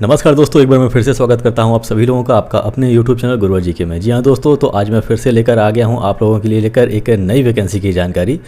नमस्कार दोस्तों, एक बार मैं फिर से स्वागत करता हूं आप सभी लोगों का आपका अपने YouTube चैनल गुरुवर जी के में। जी हाँ दोस्तों, तो आज मैं फिर से लेकर आ गया हूं आप लोगों के लिए लेकर एक नई वैकेंसी की जानकारी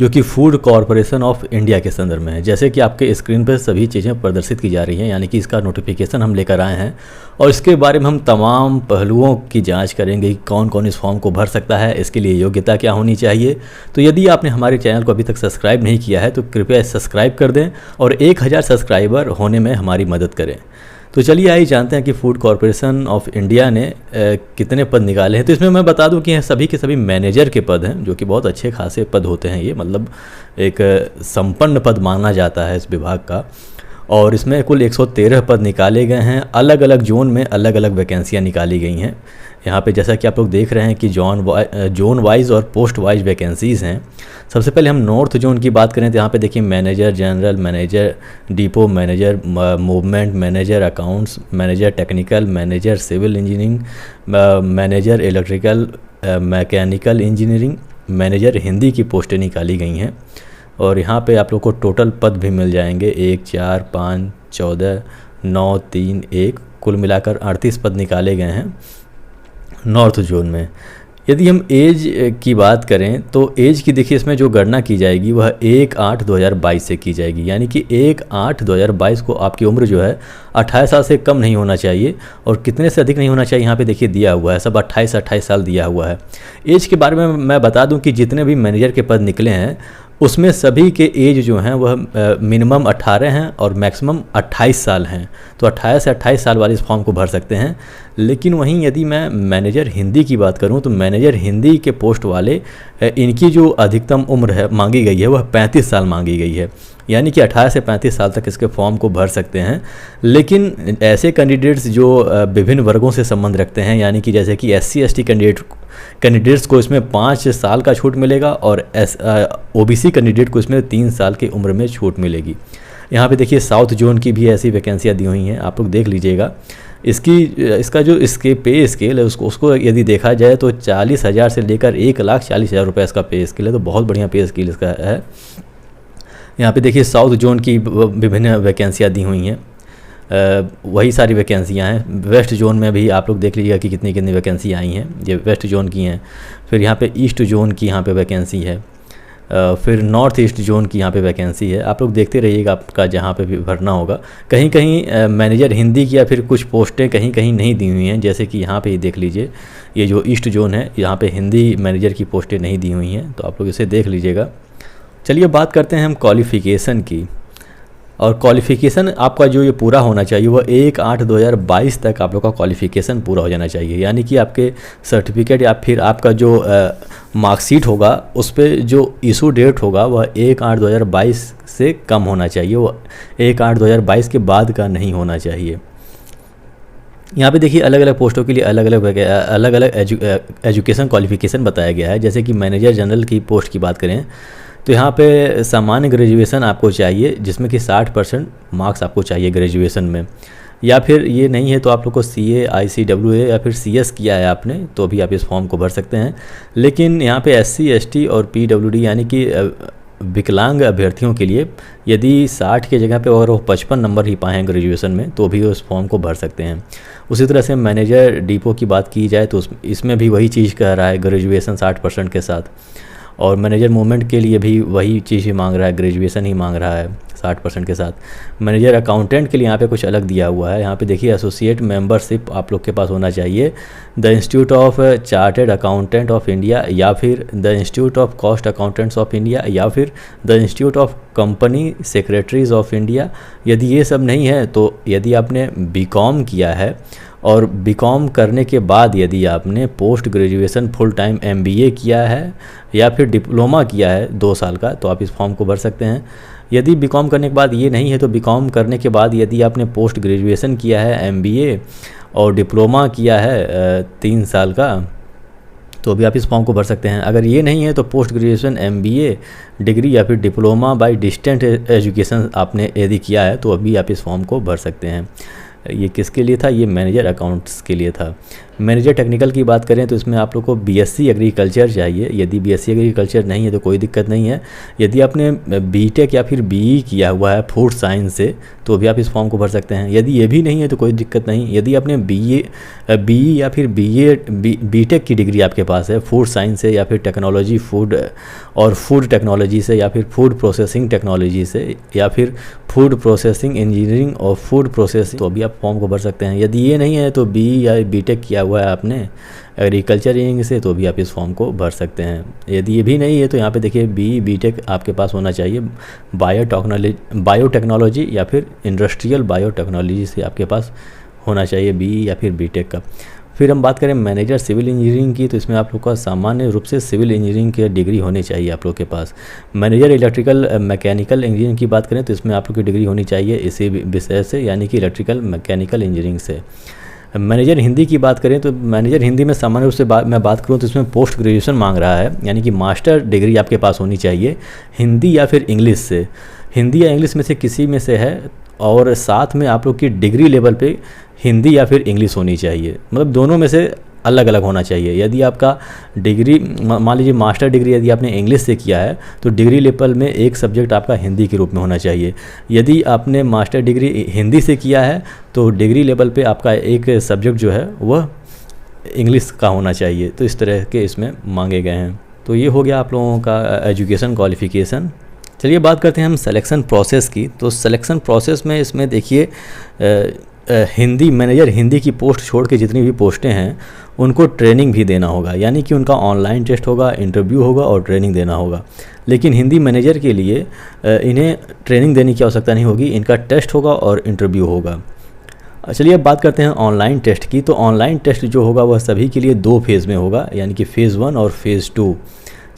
जो कि फूड कॉरपोरेशन ऑफ इंडिया के संदर्भ में है। जैसे कि आपके स्क्रीन पर सभी चीज़ें प्रदर्शित की जा रही हैं, यानी कि इसका नोटिफिकेशन हम लेकर आए हैं और इसके बारे में हम तमाम पहलुओं की जाँच करेंगे कि कौन कौन इस फॉर्म को भर सकता है, इसके लिए योग्यता क्या होनी चाहिए। तो यदि आपने हमारे चैनल को अभी तक सब्सक्राइब नहीं किया है तो कृपया सब्सक्राइब कर दें और 1000 सब्सक्राइबर होने में हमारी मदद करें। तो चलिए आइए जानते हैं कि फूड कॉरपोरेशन ऑफ इंडिया ने कितने पद निकाले हैं। तो इसमें मैं बता दूं कि सभी के सभी मैनेजर के पद हैं, जो कि बहुत अच्छे खासे पद होते हैं। ये मतलब एक संपन्न पद माना जाता है इस विभाग का। और इसमें कुल 113 पद निकाले गए हैं। अलग अलग जोन में अलग अलग वैकेंसियाँ निकाली गई हैं। यहाँ पे जैसा कि आप लोग देख रहे हैं कि जोन वाइज और पोस्ट वाइज वैकेंसीज़ हैं। सबसे पहले हम नॉर्थ जोन की बात करें तो यहाँ पे देखिए manager general, manager depot, manager movement, manager accounts, manager technical, manager civil engineering, manager electrical mechanical engineering, manager Hindi की पोस्टें निकाली गई हैं। और यहाँ पे आप लोग को टोटल पद भी मिल जाएंगे 1, 4, 5, 14, 9, 3, 1 कुल मिलाकर 38 पद निकाले गए हैं नॉर्थ जोन में। यदि हम एज की बात करें तो एज की देखिए इसमें जो गणना की जाएगी वह 1/8/2022 से की जाएगी, यानी कि 1/8/2022 को आपकी उम्र जो है 28 साल से कम नहीं होना चाहिए। और कितने से अधिक नहीं होना चाहिए यहाँ पे देखिए दिया हुआ है, सब 28 साल दिया हुआ है। एज के बारे में मैं बता दूं कि जितने भी मैनेजर के पद निकले हैं उसमें सभी के एज जो हैं वह मिनिमम 18 हैं और मैक्सिमम 28 साल हैं। तो 18 से 28 साल वाले इस फॉर्म को भर सकते हैं। लेकिन वहीं यदि मैं मैनेजर हिंदी की बात करूं तो मैनेजर हिंदी के पोस्ट वाले इनकी जो अधिकतम उम्र है मांगी गई है वह 35 साल मांगी गई है, यानी कि 18 से 35 साल तक इसके फॉर्म को भर सकते हैं। लेकिन ऐसे कैंडिडेट्स जो विभिन्न वर्गों से संबंध रखते हैं, यानी कि जैसे कि SC ST कैंडिडेट्स को इसमें 5 साल का छूट मिलेगा और OBC कैंडिडेट को इसमें 3 साल की उम्र में छूट मिलेगी। यहाँ पे देखिए साउथ जोन की भी ऐसी वैकेंसियाँ दी हुई हैं, आप लोग देख लीजिएगा। इसका जो इसके पे स्केल है उसको यदि देखा जाए तो 40,000 से लेकर 1,40,000 रुपये इसका पे स्केल है। तो बहुत बढ़िया पे स्केल इसका है। यहाँ पे देखिए साउथ जोन की विभिन्न वैकेंसियाँ दी हुई हैं, वही सारी वैकेंसियाँ हैं। वेस्ट जोन में भी आप लोग देख लीजिएगा कि कितनी कितनी वैकेंसी आई हैं, ये वेस्ट जोन की हैं। फिर यहाँ पे ईस्ट जोन की यहाँ पे वैकेंसी है, फिर नॉर्थ ईस्ट जोन की यहाँ पे वैकेंसी है। आप लोग देखते रहिएगा, आपका जहाँ पे भी भरना होगा। कहीं कहीं मैनेजर हिंदी की या फिर कुछ पोस्टें कहीं कहीं नहीं दी हुई हैं, जैसे कि यहाँ पे ही देख लीजिए, ये जो ईस्ट जोन है यहाँ पे हिंदी मैनेजर की पोस्टें नहीं दी हुई हैं, तो आप लोग इसे देख लीजिएगा। चलिए बात करते हैं हम क्वालिफ़िकेशन की। और क्वालिफ़िकेशन आपका जो ये पूरा होना चाहिए वह 1/8/2022 तक आप लोग का क्वालिफ़िकेशन पूरा हो जाना चाहिए, यानी कि आपके सर्टिफिकेट या फिर आपका जो मार्कशीट होगा उस पर जो इशू डेट होगा वह 1/8/2022 से कम होना चाहिए, वो 1/8/2022 के बाद का नहीं होना चाहिए। यहाँ पे देखिए अलग अलग पोस्टों के लिए अलग अलग एजुकेशन क्वालिफ़िकेशन बताया गया है। जैसे कि मैनेजर जनरल की पोस्ट की बात करें तो यहाँ पे सामान्य ग्रेजुएशन आपको चाहिए, जिसमें कि 60% मार्क्स आपको चाहिए ग्रेजुएशन में। या फिर ये नहीं है तो आप लोग को CA ICWA या फिर CS किया है आपने तो भी आप इस फॉर्म को भर सकते हैं। लेकिन यहाँ पे SC ST और PWD यानी कि विकलांग अभ्यर्थियों के लिए यदि 60 की जगह पे अगर वो 55 नंबर ही पाएँ ग्रेजुएशन में तो भी वो इस फॉर्म को भर सकते हैं। उसी तरह से मैनेजर डिपो की बात की जाए तो इसमें भी वही चीज़ कह रहा है, ग्रेजुएशन 60% के साथ। और मैनेजर मूवमेंट के लिए भी वही चीज़ ही मांग रहा है, ग्रेजुएशन ही मांग रहा है 60% के साथ। मैनेजर अकाउंटेंट के लिए यहाँ पे कुछ अलग दिया हुआ है। यहाँ पे देखिए एसोसिएट मेंबरशिप आप लोग के पास होना चाहिए the institute of chartered accountant of India या फिर the institute of cost accountants of India या फिर the institute of company secretaries of India. यदि ये सब नहीं है तो यदि आपने BCom किया है और BCom करने के बाद यदि आपने post graduation full time MBA किया है या फिर डिप्लोमा किया है 2 साल का तो आप इस फॉर्म को भर सकते हैं। यदि BCom करने के बाद ये नहीं है तो BCom करने के बाद यदि आपने पोस्ट ग्रेजुएशन किया है MBA और डिप्लोमा किया है 3 साल का तो भी आप इस फॉर्म को भर सकते हैं। अगर ये नहीं है तो पोस्ट ग्रेजुएशन MBA डिग्री या फिर डिप्लोमा बाय डिस्टेंट एजुकेशन आपने यदि किया है तो अभी आप इस फॉर्म को भर सकते हैं। ये किसके लिए था? ये मैनेजर अकाउंट्स के लिए था। मैनेजर टेक्निकल की बात करें तो इसमें आप लोग को बीएससी एग्रीकल्चर चाहिए। यदि बीएससी एग्रीकल्चर नहीं है तो कोई दिक्कत नहीं है। यदि आपने बीटेक या फिर बीई किया हुआ है फूड साइंस से तो भी आप इस फॉर्म को भर सकते हैं। यदि ये भी नहीं है तो कोई दिक्कत नहीं। यदि आपने बीई या फिर बीटेक की डिग्री आपके पास है फूड साइंस से या फिर टेक्नोलॉजी फूड और फूड टेक्नोलॉजी से या फिर फूड प्रोसेसिंग टेक्नोलॉजी से या फिर फूड प्रोसेसिंग इंजीनियरिंग और फूड प्रोसेसिंग, तो भी आप फॉर्म को भर सकते हैं। यदि ये नहीं है तो बीई या बीटेक किया हुआ है आपने एग्रीकल्चर इंजीनियरिंग से तो भी आप इस फॉर्म को भर सकते हैं। यदि ये भी नहीं है तो यहाँ पे देखिए बीई बीटेक आपके पास होना चाहिए बायोटेक्नोलॉजी या फिर इंडस्ट्रियल बायोटेक्नोलॉजी से आपके पास होना चाहिए बीई या फिर बीटेक का। फिर हम बात करें मैनेजर सिविल इंजीनियरिंग की, तो इसमें आप लोग का सामान्य रूप से सिविल इंजीनियरिंग की डिग्री होनी चाहिए आप लोग के पास। मैनेजर इलेक्ट्रिकल मैकेनिकल इंजीनियरिंग की बात करें तो इसमें आप लोग की डिग्री होनी चाहिए इसी विषय से, यानी कि इलेक्ट्रिकल मैकेनिकल इंजीनियरिंग से। मैनेजर हिंदी की बात करें तो मैनेजर हिंदी में सामान्य रूप से मैं बात करूं तो इसमें पोस्ट ग्रेजुएशन मांग रहा है, यानी कि मास्टर डिग्री आपके पास होनी चाहिए हिंदी या फिर इंग्लिश से। हिंदी या इंग्लिश में से किसी में से है, और साथ में आप लोग की डिग्री लेवल पे हिंदी या फिर इंग्लिश होनी चाहिए, मतलब दोनों में से अलग अलग होना चाहिए। यदि आपका डिग्री मान लीजिए मास्टर डिग्री यदि आपने इंग्लिश से किया है तो डिग्री लेवल में एक सब्जेक्ट आपका हिंदी के रूप में होना चाहिए। यदि आपने मास्टर डिग्री हिंदी से किया है तो डिग्री लेवल पे आपका एक सब्जेक्ट जो है वह इंग्लिश का होना चाहिए। तो इस तरह के इसमें मांगे गए हैं। तो ये हो गया आप लोगों का एजुकेशन क्वालिफ़िकेशन। चलिए बात करते हैं हम सिलेक्शन प्रोसेस की। तो सिलेक्शन प्रोसेस में इसमें देखिए हिंदी मैनेजर हिंदी की पोस्ट छोड़ के जितनी भी पोस्टें हैं उनको ट्रेनिंग भी देना होगा, यानी कि उनका ऑनलाइन टेस्ट होगा, इंटरव्यू होगा और ट्रेनिंग देना होगा। लेकिन हिंदी मैनेजर के लिए इन्हें ट्रेनिंग देने की आवश्यकता नहीं होगी, इनका टेस्ट होगा और इंटरव्यू होगा। चलिए अब बात करते हैं ऑनलाइन टेस्ट की। तो ऑनलाइन टेस्ट जो होगा वह सभी के लिए 2 फेज़ में होगा, यानी कि फ़ेज़ 1 और फ़ेज़ 2।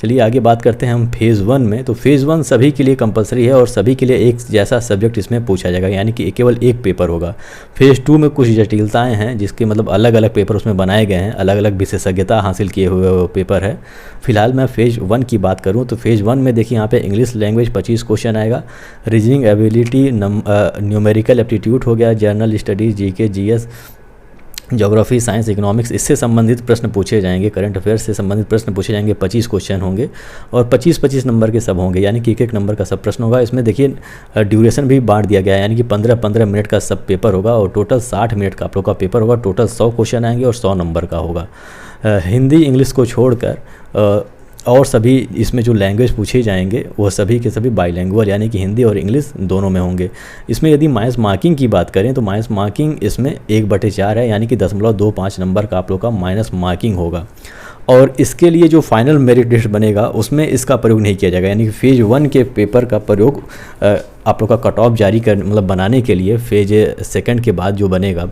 चलिए आगे बात करते हैं हम फ़ेज़ 1 में। तो फ़ेज़ 1 सभी के लिए कंपलसरी है और सभी के लिए एक जैसा सब्जेक्ट इसमें पूछा जाएगा, यानी कि केवल एक पेपर होगा। फ़ेज़ 2 में कुछ जटिलताएं हैं जिसके मतलब अलग अलग पेपर उसमें बनाए गए हैं, अलग अलग विशेषज्ञता हासिल किए हुए वो पेपर है। फिलहाल मैं फ़ेज़ 1 की बात करूं तो फ़ेज़ 1 में देखिए यहाँ पे इंग्लिश लैंग्वेज 25 क्वेश्चन आएगा, रीजनिंग एबिलिटी, न्यूमेरिकल एप्टीट्यूड हो गया, journal studies, GK, GS, geography, science, economics, इससे संबंधित प्रश्न पूछे जाएंगे, करंट अफेयर्स से संबंधित प्रश्न पूछे जाएंगे। 25 क्वेश्चन होंगे और 25-25 नंबर के सब होंगे, यानी कि एक नंबर का सब प्रश्न होगा। इसमें देखिए ड्यूरेशन भी बांट दिया गया है, यानी कि 15-15 मिनट का सब पेपर होगा और टोटल 60 मिनट का आप लोग का पेपर होगा। टोटल 100 क्वेश्चन आएंगे और 100 नंबर का होगा। हिंदी इंग्लिश को छोड़कर और सभी इसमें जो लैंग्वेज पूछे जाएंगे वो सभी के सभी बाईलैंग्वेज, यानी कि हिंदी और इंग्लिश दोनों में होंगे। इसमें यदि माइनस मार्किंग की बात करें तो माइनस मार्किंग इसमें 1/4 है, यानी कि 0.25 नंबर का आप लोग का माइनस मार्किंग होगा। और इसके लिए जो फाइनल मेरिट लिस्ट बनेगा उसमें इसका प्रयोग नहीं किया जाएगा, यानी कि फ़ेज़ 1 के पेपर का प्रयोग आप लोग का कट ऑफ जारी कर मतलब बनाने के लिए फ़ेज़ 2 के बाद जो बनेगा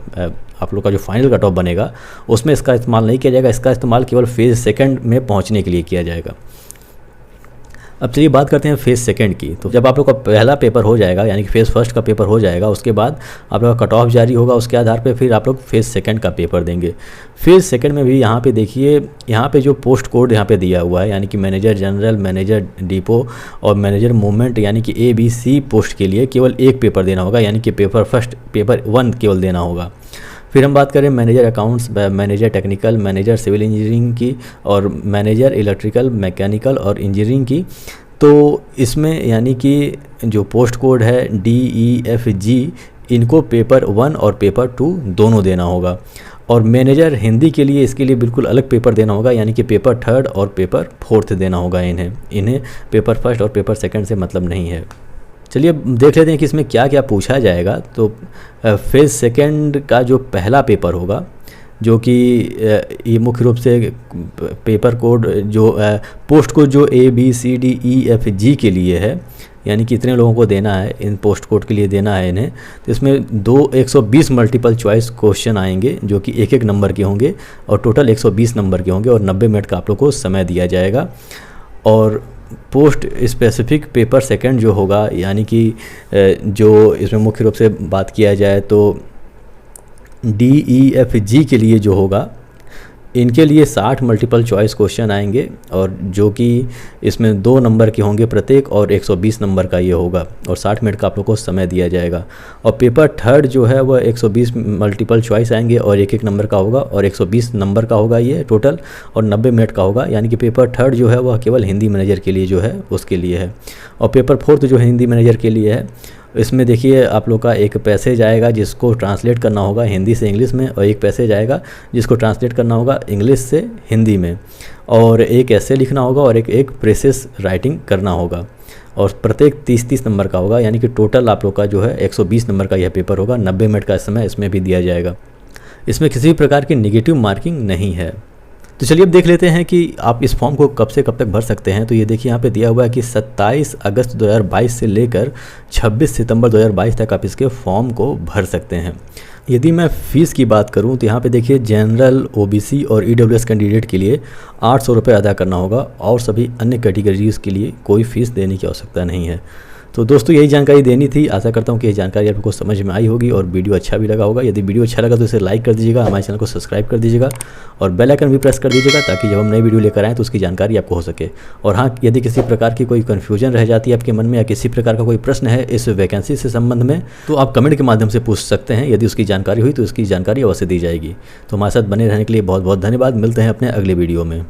आप लोग का जो फाइनल कट ऑफ बनेगा उसमें इसका इस्तेमाल नहीं किया जाएगा। इसका इस्तेमाल केवल फ़ेज़ 2 में पहुंचने के लिए किया जाएगा। अब चलिए बात करते हैं फ़ेज़ 2 की। तो जब आप लोग का पहला पेपर हो जाएगा, यानी कि फ़ेज़ 1 का पेपर हो जाएगा, उसके बाद आप लोग का कट ऑफ जारी होगा, उसके आधार पे फिर आप लोग फ़ेज़ 2 का पेपर देंगे। फ़ेज़ 2 में भी यहाँ पे देखिए, यहाँ पे जो पोस्ट कोड यहाँ पे दिया हुआ है, यानी कि मैनेजर जनरल, मैनेजर डिपो और मैनेजर मूवमेंट, यानी कि ABC पोस्ट के लिए केवल एक पेपर देना होगा, यानी कि पेपर 1 केवल देना होगा। फिर हम बात करें manager accounts, manager technical, manager civil engineering की और मैनेजर इलेक्ट्रिकल मैकेनिकल और इंजीनियरिंग की। तो इसमें यानी कि जो पोस्ट कोड है DEFG, इनको पेपर 1 और पेपर 2 दोनों देना होगा। और मैनेजर हिंदी के लिए इसके लिए बिल्कुल अलग पेपर देना होगा, यानी कि पेपर 3 और पेपर 4 देना होगा। इन्हें पेपर 1 और पेपर 2 से मतलब नहीं है। चलिए अब देख लेते हैं कि इसमें क्या क्या पूछा जाएगा। तो फ़ेज़ 2 का जो पहला पेपर होगा, जो कि ये मुख्य रूप से पेपर कोड जो पोस्ट कोड जो ABCDEFG के लिए है, यानी कि इतने लोगों को देना है, इन पोस्ट कोड के लिए देना है इन्हें। तो इसमें 120 मल्टीपल चॉइस क्वेश्चन आएंगे जो कि 1-1 नंबर के होंगे और टोटल 120 नंबर के होंगे और 90 मिनट का आप लोग को समय दिया जाएगा। और पोस्ट स्पेसिफिक पेपर 2 जो होगा, यानी कि जो इसमें मुख्य रूप से बात किया जाए तो DEFG के लिए जो होगा इनके लिए 60 मल्टीपल चॉइस क्वेश्चन आएंगे और जो कि इसमें 2 नंबर के होंगे प्रत्येक और 120 नंबर का ये होगा और 60 मिनट का आप लोग को समय दिया जाएगा। और पेपर थर्ड जो है वह 120 मल्टीपल चॉइस आएंगे और एक एक नंबर का होगा और 120 नंबर का होगा ये टोटल और 90 मिनट का होगा। यानी कि पेपर थर्ड जो है वह केवल हिंदी मैनेजर के लिए जो है उसके लिए है। और पेपर फोर्थ जो हिंदी मैनेजर के लिए है, इसमें देखिए आप लोग का एक पैसेज आएगा जिसको ट्रांसलेट करना होगा हिंदी से इंग्लिश में और एक पैसेज आएगा जिसको ट्रांसलेट करना होगा इंग्लिश से हिंदी में और एक ऐसे लिखना होगा और एक प्रेसेस राइटिंग करना होगा और प्रत्येक 30-30 नंबर का होगा। यानी कि टोटल आप लोग का जो है 120 नंबर का यह पेपर होगा। 90 मिनट का समय इसमें भी दिया जाएगा। इसमें किसी भी प्रकार की नेगेटिव मार्किंग नहीं है। तो चलिए अब देख लेते हैं कि आप इस फॉर्म को कब से कब तक भर सकते हैं। तो ये देखिए यहाँ पे दिया हुआ है कि 27 अगस्त 2022 से लेकर 26 सितंबर 2022 तक आप इसके फॉर्म को भर सकते हैं। यदि मैं फ़ीस की बात करूं तो यहाँ पे देखिए जनरल, ओबीसी और ईडब्ल्यूएस कैंडिडेट के लिए 800 रुपये अदा करना होगा और सभी अन्य कैटेगरीज़ के लिए कोई फ़ीस देने की आवश्यकता नहीं है। तो दोस्तों यही जानकारी देनी थी। आशा करता हूँ कि ये जानकारी आपको समझ में आई होगी और वीडियो अच्छा भी लगा होगा। यदि वीडियो अच्छा लगा तो इसे लाइक कर दीजिएगा, हमारे चैनल को सब्सक्राइब कर दीजिएगा और बेल आइकन भी प्रेस कर दीजिएगा ताकि जब हम नई वीडियो लेकर आएँ तो उसकी जानकारी आपको हो सके। और हाँ, यदि किसी प्रकार की कोई कन्फ्यूजन रह जाती है आपके मन में या किसी प्रकार का कोई प्रश्न है इस वैकेंसी से संबंध में तो आप कमेंट के माध्यम से पूछ सकते हैं। यदि उसकी जानकारी हुई तो उसकी जानकारी अवश्य दी जाएगी। तो हमारे साथ बने रहने के लिए बहुत बहुत धन्यवाद। मिलते हैं अपने अगले वीडियो में।